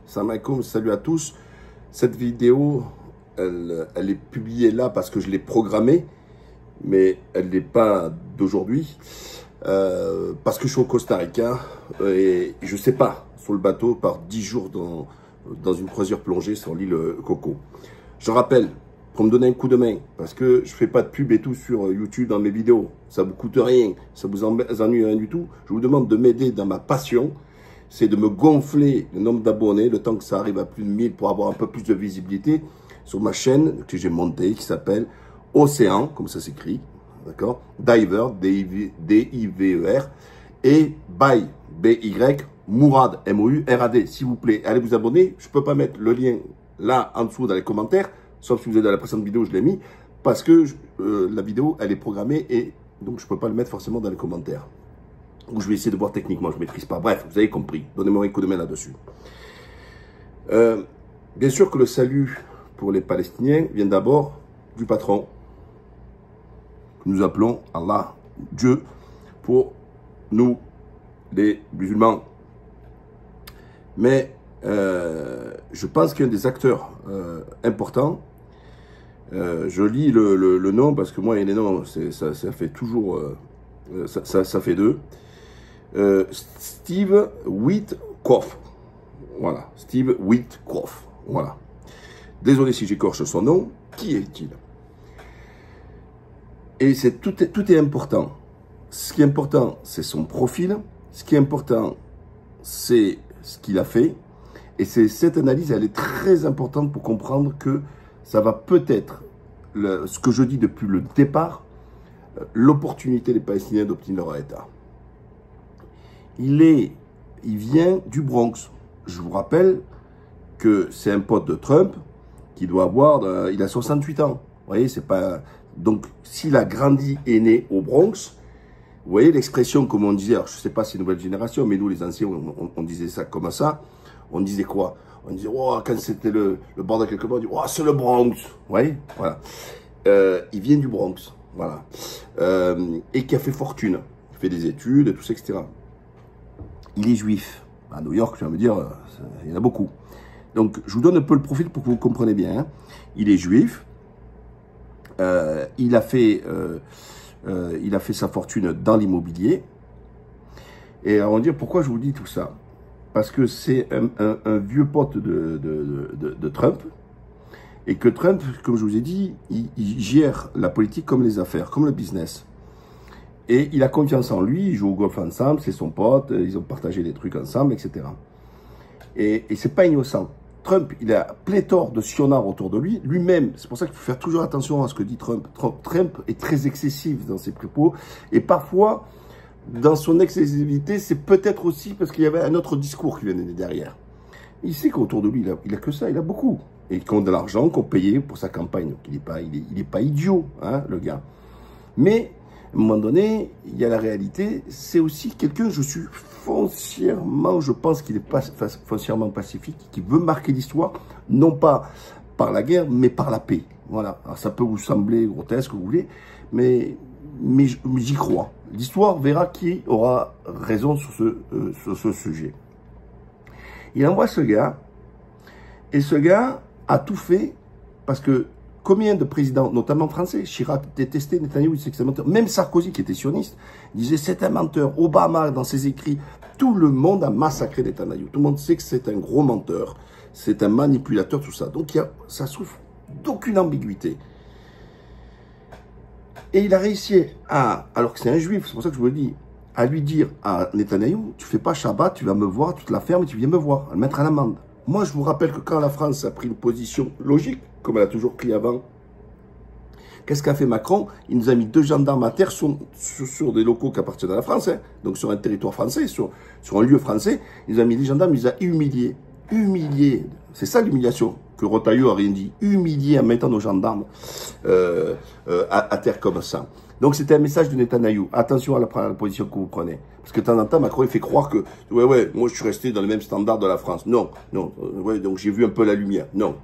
Salam alaikum, salut à tous. Cette vidéo, elle est publiée là parce que je l'ai programmée, mais elle n'est pas d'aujourd'hui. Parce que je suis au Costa Rica et je ne sais pas, sur le bateau, par 10 jours dans une croisière plongée sur l'île Coco. Je rappelle, pour me donner un coup de main, parce que je ne fais pas de pub et tout sur YouTube dans mes vidéos, ça ne vous coûte rien, ça vous ennuie rien du tout. Je vous demande de m'aider dans ma passion, c'est de me gonfler le nombre d'abonnés, le temps que ça arrive à plus de 1000 pour avoir un peu plus de visibilité sur ma chaîne que j'ai montée, qui s'appelle Océan, comme ça s'écrit, d'accord, Diver, D-I-V-E-R, et By, B-Y, Mourad, M-O-U-R-A-D, s'il vous plaît, allez vous abonner. Je ne peux pas mettre le lien là en dessous dans les commentaires, sauf si vous êtes dans la précédente vidéo, je l'ai mis, parce que la vidéo, elle est programmée et donc je ne peux pas le mettre forcément dans les commentaires. Ou je vais essayer de voir techniquement, je ne maîtrise pas. Bref, vous avez compris, donnez-moi un coup de main là-dessus. Bien sûr que le salut pour les Palestiniens vient d'abord du patron, que nous appelons Allah, Dieu, pour nous, les musulmans. Mais je pense qu'un des acteurs importants, je lis le nom parce que moi et les noms, ça fait toujours, ça fait deux. Steve Witkoff. Voilà, Steve Witkoff. Voilà. Désolé si j'écorche son nom. Qui est-il? Et tout est important. Ce qui est important, c'est son profil. Ce qui est important, c'est ce qu'il a fait. Et cette analyse, elle est très importante pour comprendre que ça va peut-être, ce que je dis depuis le départ, l'opportunité des Palestiniens d'obtenir leur État. Il vient du Bronx. Je vous rappelle que c'est un pote de Trump qui doit avoir, il a 68 ans. Vous voyez, c'est pas, donc s'il a grandi et né au Bronx, vous voyez l'expression comme on disait, alors je sais pas si c'est une nouvelle génération, mais nous les anciens, on disait ça comme ça. On disait quoi? On disait, oh, quand c'était le bordel quelque part, on dit, oh, c'est le Bronx. Vous voyez, voilà. Il vient du Bronx, voilà. Et qui a fait fortune, il fait des études, et tout ça, etc. Il est juif. À New York, je vais me dire, il y en a beaucoup. Donc, je vous donne un peu le profil pour que vous compreniez bien. Hein. Il est juif. Il a fait sa fortune dans l'immobilier. Et on va dire, pourquoi je vous dis tout ça? Parce que c'est un vieux pote de Trump. Et que Trump, comme je vous ai dit, il gère la politique comme les affaires, comme le business. Et il a confiance en lui, ils jouent au golf ensemble, c'est son pote, ils ont partagé des trucs ensemble, etc. Et c'est pas innocent. Trump, il a pléthore de sionards autour de lui, lui-même. C'est pour ça qu'il faut faire toujours attention à ce que dit Trump. Trump est très excessif dans ses propos. Et parfois, dans son excessivité, c'est peut-être aussi parce qu'il y avait un autre discours qui venait derrière. Il sait qu'autour de lui, il a que ça, il a beaucoup. Et qu'il a de l'argent qu'on payait pour sa campagne. Donc il est pas idiot, hein, le gars. Mais, à un moment donné, il y a la réalité, c'est aussi quelqu'un, je suis foncièrement, je pense qu'il est foncièrement pacifique, qui veut marquer l'histoire, non pas par la guerre, mais par la paix. Voilà. Alors, ça peut vous sembler grotesque, vous voulez, mais j'y crois. L'histoire verra qui aura raison sur ce sujet. Il envoie ce gars, et ce gars a tout fait, parce que combien de présidents, notamment français, Chirac détestait Netanyahou, il disait que c'est un menteur. Même Sarkozy, qui était sioniste, disait c'est un menteur. Obama, dans ses écrits, tout le monde a massacré Netanyahou. Tout le monde sait que c'est un gros menteur, c'est un manipulateur, tout ça. Donc ça souffre d'aucune ambiguïté. Et il a réussi alors que c'est un juif, c'est pour ça que je vous le dis, à lui dire à Netanyahou, tu fais pas Shabbat, tu vas me voir, tu te la fermes et tu viens me voir, à le mettre à l'amende. Moi, je vous rappelle que quand la France a pris une position logique, comme elle a toujours pris avant, qu'est-ce qu'a fait Macron? Il nous a mis 2 gendarmes à terre sur des locaux qui appartiennent à la France, hein, donc sur un territoire français, sur un lieu français. Il nous a mis des gendarmes, il nous a humiliés. Humiliés. C'est ça l'humiliation que Rotaillot a rien dit. Humiliés en mettant nos gendarmes à terre comme ça. Donc c'était un message de Netanyahou. Attention à la position que vous prenez. Parce que de temps en temps, Macron, il fait croire que, ouais, moi je suis resté dans le même standard de la France. Non, ouais, donc j'ai vu un peu la lumière. Non,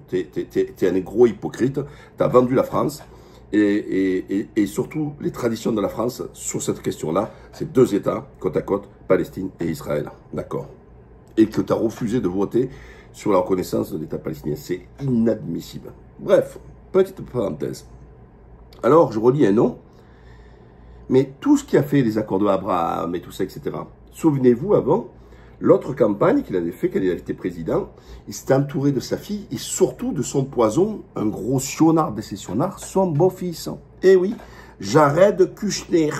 t'es un gros hypocrite. T'as vendu la France. Et surtout, les traditions de la France sur cette question-là, c'est 2 États, côte à côte, Palestine et Israël. D'accord. et que tu as refusé de voter sur la reconnaissance de l'État palestinien. C'est inadmissible. Bref, petite parenthèse. Alors, je relis un nom, mais tout ce qui a fait les accords de Abraham et tout ça, etc. Souvenez-vous, avant, l'autre campagne qu'il avait fait, quand il avait été président, il s'était entouré de sa fille et surtout de son poison, un gros sionard de ses sionards, son beau-fils. Eh oui, Jared Kushner.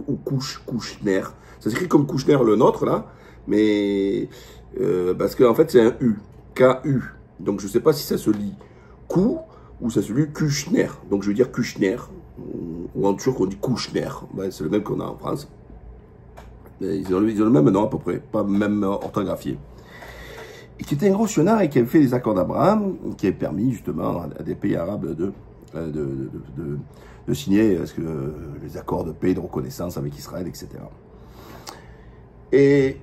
Ou Kushner. Ça s'écrit comme Kushner le nôtre, là, mais parce qu'en fait, c'est un U. K-U. Donc, je ne sais pas si ça se lit Kou ou ça se lit Kushner. Donc, je veux dire Kushner. Ou en turc, on dit Kushner. Ouais, c'est le même qu'on a en France. Ils ont le même nom à peu près, pas même orthographié. Et qui était un gros sionard et qui avait fait les accords d'Abraham, qui avait permis justement à des pays arabes de signer les accords de paix et de reconnaissance avec Israël, etc. Et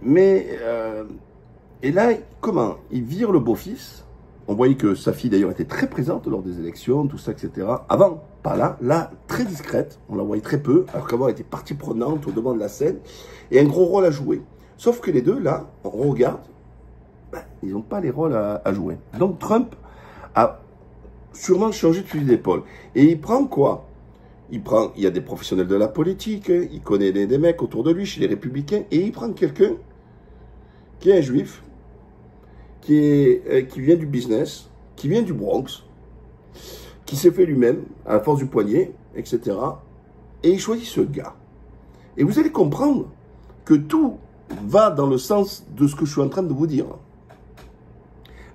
là, comment? Il vire le beau-fils. On voyait que sa fille d'ailleurs était très présente lors des élections, tout ça, etc. Avant, pas là, là, très discrète, on la voyait très peu, alors qu'avant elle était partie prenante au devant de la scène, et un gros rôle à jouer. Sauf que les deux, là, on regarde, ben, ils n'ont pas les rôles à jouer. Donc Trump a sûrement changé de fusil d'épaule. Et il prend quoi? Il y a des professionnels de la politique, il connaît des mecs autour de lui, chez les républicains, et il prend quelqu'un qui est un juif, qui vient du business, qui vient du Bronx, qui s'est fait lui-même, à la force du poignet, etc. Et il choisit ce gars. Et vous allez comprendre que tout va dans le sens de ce que je suis en train de vous dire.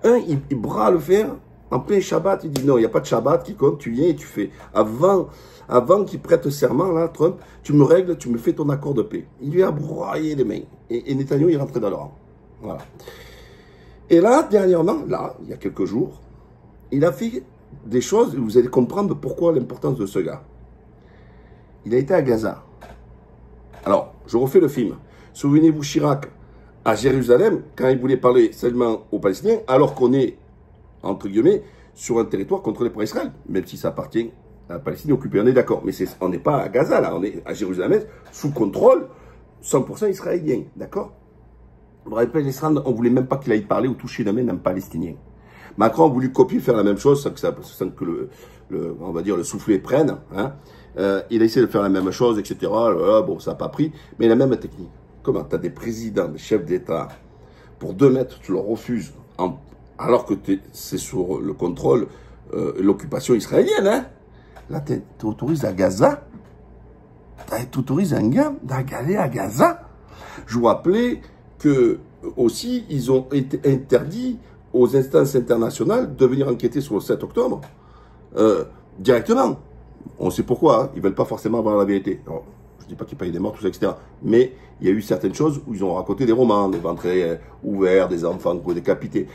Il bras le fer, en plein Shabbat, il dit non, il n'y a pas de Shabbat qui compte, tu viens et tu fais. Avant qu'il prête serment, là, Trump, tu me règles, tu me fais ton accord de paix. Il lui a broyé les mains. Et Netanyahu, il est rentré dans le rang. Voilà. Et là, dernièrement, là, il y a quelques jours, il a fait des choses, et vous allez comprendre pourquoi l'importance de ce gars. Il a été à Gaza. Alors, je refais le film. Souvenez-vous Chirac à Jérusalem, quand il voulait parler seulement aux Palestiniens, alors qu'on est, entre guillemets, sur un territoire contrôlé par Israël, même si ça appartient à la Palestine occupée. On est d'accord, mais on n'est pas à Gaza, là, on est à Jérusalem, sous contrôle 100% israélien, d'accord? Je me rappelle, on ne voulait même pas qu'il aille parler ou toucher la main d'un Palestinien. Macron a voulu copier, faire la même chose, sans que on va dire, le soufflet prenne. Hein. Il a essayé de faire la même chose, etc. Bon, ça n'a pas pris, mais la même technique. Comment? Tu as des présidents, des chefs d'État, pour 2 mètres, tu leur refuses, alors que c'est sous le contrôle, l'occupation israélienne. Hein. Là, tu autorises à Gaza, tu autorises un gars d'aller à Gaza. Je vous rappelais que aussi, ils ont été interdits aux instances internationales de venir enquêter sur le 7 octobre directement. On sait pourquoi, hein. Ils ne veulent pas forcément avoir la vérité. Alors, je ne dis pas qu'il n'y a pas eu des morts, tout ça, etc. Mais il y a eu certaines choses où ils ont raconté des romans, des ventres ouverts, des enfants décapités.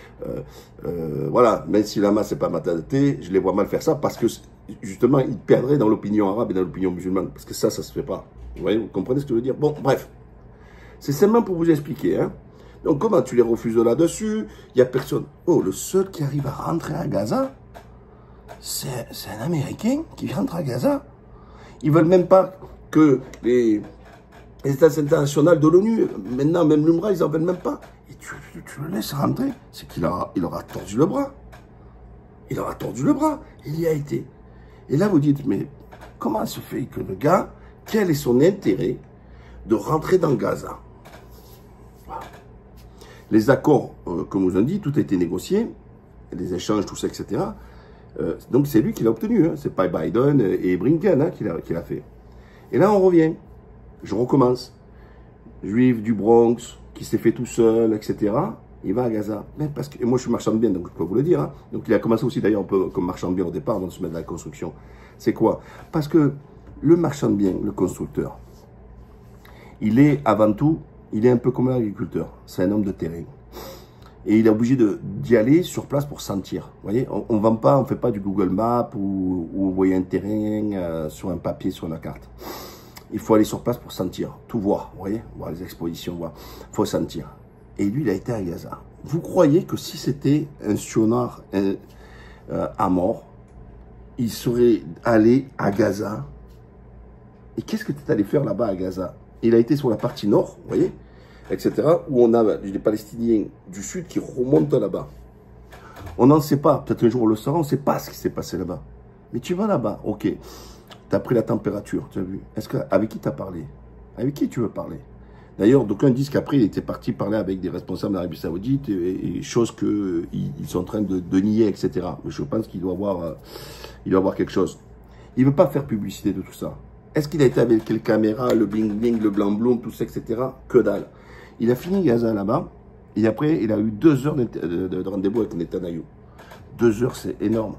Voilà, même si la masse n'est pas ma tasse de thé, je les vois mal faire ça parce que justement, ils perdraient dans l'opinion arabe et dans l'opinion musulmane. Parce que ça ne se fait pas. Vous voyez, vous comprenez ce que je veux dire? Bon, bref. C'est simplement pour vous expliquer. Hein. Donc, comment tu les refuses là-dessus? Il n'y a personne. Oh, le seul qui arrive à rentrer à Gaza, c'est un Américain qui rentre à Gaza. Ils ne veulent même pas que les instances internationales de l'ONU, maintenant, même l'UNRWA, ils n'en veulent même pas. Et tu le laisses rentrer. C'est qu'il aura tordu le bras. Il aura tordu le bras. Il y a été. Et là, vous dites, mais comment se fait que le gars, quel est son intérêt de rentrer dans Gaza? Les accords, comme vous avez dit, tout a été négocié, les échanges, tout ça, etc. Donc c'est lui qui l'a obtenu, hein. C'est pas Biden et Blinken hein, qui l'a fait. Et là on revient, je recommence. Juif du Bronx, qui s'est fait tout seul, etc. Il va à Gaza. Mais parce que, et moi je suis marchand de biens, donc je peux vous le dire. Hein. Donc il a commencé aussi d'ailleurs un peu comme marchand de biens au départ, avant de se mettre dans la construction. C'est quoi? Parce que le marchand de biens, le constructeur, il est avant tout, il est un peu comme l'agriculteur. C'est un homme de terrain. Et il est obligé d'y aller sur place pour sentir. Vous voyez, on vend pas, on fait pas du Google Maps ou vous voyez un terrain sur un papier, sur la carte. Il faut aller sur place pour sentir, tout voir. Vous voyez, voir les expositions, voir. Il faut sentir. Et lui, il a été à Gaza. Vous croyez que si c'était un sionard à mort, il serait allé à Gaza? Et qu'est-ce que tu es allé faire là-bas à Gaza? Il a été sur la partie nord, vous voyez, etc., où on a des Palestiniens du Sud qui remontent là-bas. On n'en sait pas, peut-être un jour on le saura, on ne sait pas ce qui s'est passé là-bas. Mais tu vas là-bas, ok, tu as pris la température, tu as vu. Avec qui tu as parlé? Avec qui tu veux parler? D'ailleurs, d'aucuns disent qu'après, il était parti parler avec des responsables d'Arabie Saoudite, et choses qu'ils sont en train de nier, etc. Mais je pense qu'il doit avoir quelque chose. Il ne veut pas faire publicité de tout ça. Est-ce qu'il a été avec quelle caméra, le bling-bling, le blanc-blond, tout ça, etc. Que dalle. Il a fini Gaza là-bas, et après, il a eu 2 heures de rendez-vous avec Netanyahou. 2 heures, c'est énorme.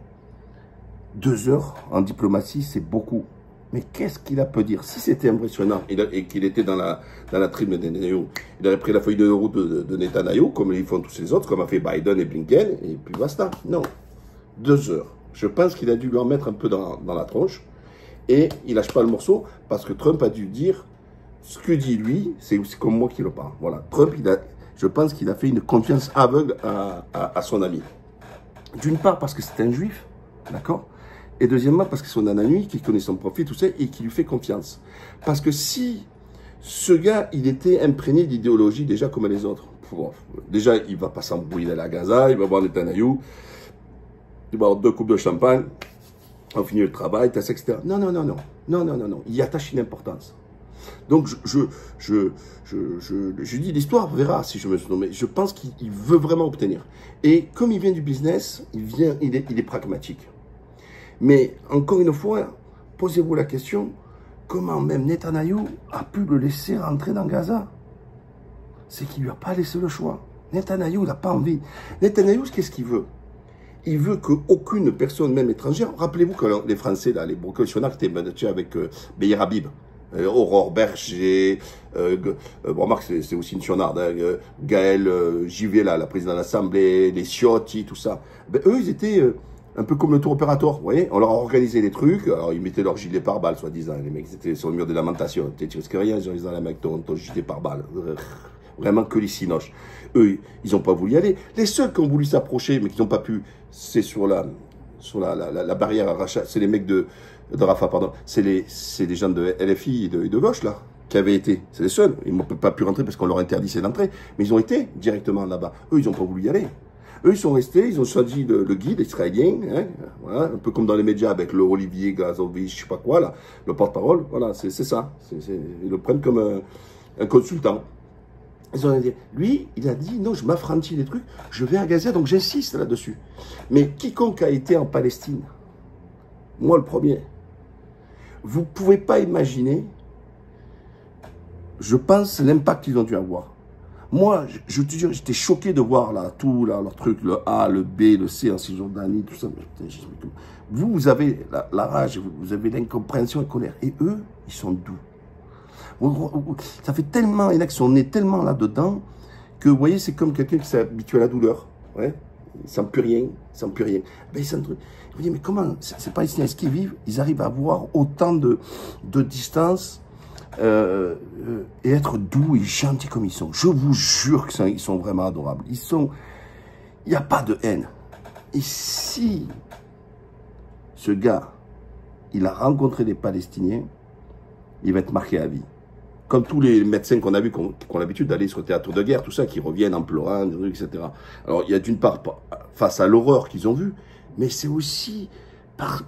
2 heures en diplomatie, c'est beaucoup. Mais qu'est-ce qu'il a peut dire? Si c'était impressionnant et qu'il était dans la tribune de Netanyahou, il aurait pris la feuille de route de Netanyahou, comme ils font tous les autres, comme a fait Biden et Blinken, et puis basta. Non. 2 heures. Je pense qu'il a dû lui en mettre un peu dans la tronche. Et il lâche pas le morceau, parce que Trump a dû dire ce que dit lui, c'est comme moi qui le parle. Voilà. Trump, je pense qu'il a fait une confiance aveugle à son ami. D'une part, parce que c'est un juif, d'accord? Et deuxièmement, parce que c'est son ami, qui connaît son profil, tout ça, et qui lui fait confiance. Parce que si ce gars, il était imprégné d'idéologie déjà comme les autres, déjà, il ne va pas s'embrouiller à la Gaza, il va voir Netanyahou, il va avoir 2 coupes de champagne, on finit le travail, etc. Non, non, non, non, non, non, non, non, il y attache une importance. Donc, je dis, l'histoire verra si je me suis nommé. Je pense qu'il veut vraiment obtenir. Et comme il vient du business, il est pragmatique. Mais, encore une fois, posez-vous la question, comment même Netanyahou a pu le laisser rentrer dans Gaza? C'est qu'il ne lui a pas laissé le choix. Netanyahou, il n'a pas envie. Netanyahou, qu'est-ce qu'il veut? Il veut qu'aucune personne, même étrangère, rappelez-vous que les Français, là, les révolutionnaires qui étaient mandatés avec Beyer Habib, Aurore Berger, bon, Marc, c'est aussi une sionarde, hein, Gaël Givet, là, la présidente de l'Assemblée, les Ciotti, tout ça. Ben, eux, ils étaient un peu comme le tour opérateur, vous voyez. On leur a organisé des trucs, alors ils mettaient leur gilet pare-balles, soi-disant. Les mecs, c'était sur le mur de lamentation. Tu risques rien, ils disant, les mecs, ton gilet pare-balles. Vraiment que les cinoches. Eux, ils n'ont pas voulu y aller. Les seuls qui ont voulu s'approcher, mais qui n'ont pas pu, c'est sur la barrière à rachat, c'est les mecs de Rafah, pardon. C'est les gens de LFI et de gauche, là, qui avaient été. C'est les seuls. Ils n'ont pas pu rentrer parce qu'on leur interdisait d'entrer. Mais ils ont été directement là-bas. Eux, ils n'ont pas voulu y aller. Eux, ils sont restés, ils ont choisi le guide israélien, hein, voilà, un peu comme dans les médias avec le Olivier Gazovich, je sais pas quoi, là, le porte-parole. Voilà, c'est ça. Ils le prennent comme un consultant. Ils ont dit, lui, il a dit, non, je m'affranchis des trucs, je vais à Gaza, donc j'insiste là-dessus. Mais quiconque a été en Palestine, moi le premier, vous ne pouvez pas imaginer, je pense, l'impact qu'ils ont dû avoir. Moi, je te dis, j'étais choqué de voir là, tout, là, leur truc, le A, le B, le C en Cisjordanie, tout ça. Vous avez la rage, vous avez l'incompréhension et la colère. Et eux, ils sont doux. Ça fait tellement, il y en a qui sont nés tellement là-dedans, que vous voyez, c'est comme quelqu'un qui s'est habitué à la douleur. Ouais. Ils ne sentent plus rien, ils ne sentent plus rien. Ben, ils sentent... Vous dites, mais comment, c'est pas ici, est-ce qu'ils vivent? Ils arrivent à avoir autant de distance, et être doux et gentils comme ils sont. Je vous jure qu'ils sont vraiment adorables. Il n'y a pas de haine. Et si ce gars, il a rencontré des Palestiniens, il va être marqué à vie. Comme tous les médecins qu'on a vus, qui ont l'habitude d'aller sur le théâtre de guerre, tout ça, qui reviennent en pleurant, etc. Alors, il y a d'une part, face à l'horreur qu'ils ont vue, mais c'est aussi par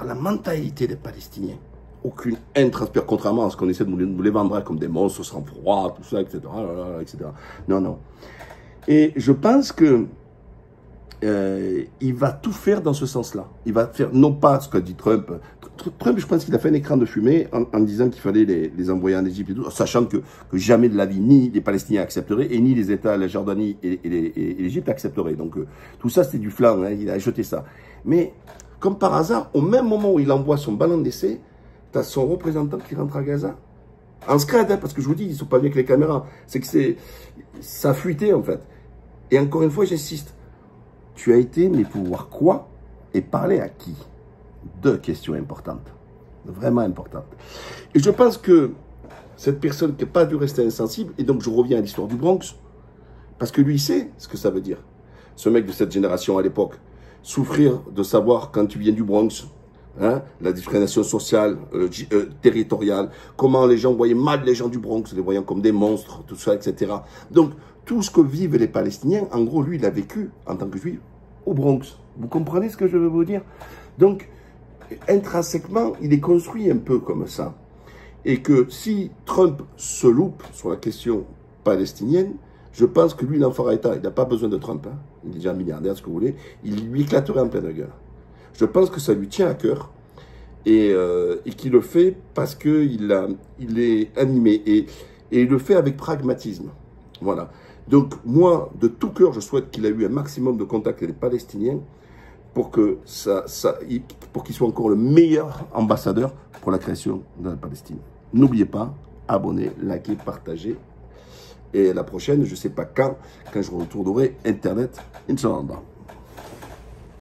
la mentalité des Palestiniens. Aucune haine transpire, contrairement à ce qu'on essaie de nous les vendre comme des monstres sans froid, tout ça, etc. etc. Non, non. Et je pense que il va tout faire dans ce sens-là. Il va faire, non pas ce qu'a dit Trump. Trump, je pense qu'il a fait un écran de fumée en disant qu'il fallait les envoyer en Égypte et tout, sachant que jamais de la vie, ni les Palestiniens accepteraient, et ni les États, la Jordanie et l'Égypte accepteraient. Donc, tout ça, c'était du flanc, hein, il a jeté ça. Mais, comme par hasard, au même moment où il envoie son ballon d'essai, tu as son représentant qui rentre à Gaza. En scred, hein, parce que je vous dis, ils ne sont pas venus avec les caméras. C'est que ça a fuité, en fait. Et encore une fois, j'insiste. Tu as été, mais pour voir quoi et parler à qui? 2 questions importantes. Vraiment importantes. Et je pense que cette personne qui n'a pas dû rester insensible, et donc je reviens à l'histoire du Bronx, parce que lui, il sait ce que ça veut dire. Ce mec de cette génération à l'époque, souffrir de savoir quand tu viens du Bronx, Hein, la discrimination sociale, territoriale, comment les gens voyaient mal les gens du Bronx, les voyant comme des monstres, tout ça, etc. Donc, tout ce que vivent les Palestiniens, en gros, lui, il a vécu en tant que juif au Bronx. Vous comprenez ce que je veux vous dire? Donc, intrinsèquement, il est construit un peu comme ça. Et que si Trump se loupe sur la question palestinienne, je pense que lui, il en fera état. Il n'a pas besoin de Trump. Hein. Il est déjà milliardaire, ce que vous voulez. Il lui éclaterait en pleine gueule. Je pense que ça lui tient à cœur et qu'il le fait parce qu'il est animé et il le fait avec pragmatisme. Voilà. Donc, moi, de tout cœur, je souhaite qu'il ait eu un maximum de contacts avec les Palestiniens pour qu'il soit encore le meilleur ambassadeur pour la création de la Palestine. N'oubliez pas, abonnez, likez, partagez. Et la prochaine, je ne sais pas quand je retournerai Internet, Inch'Allah.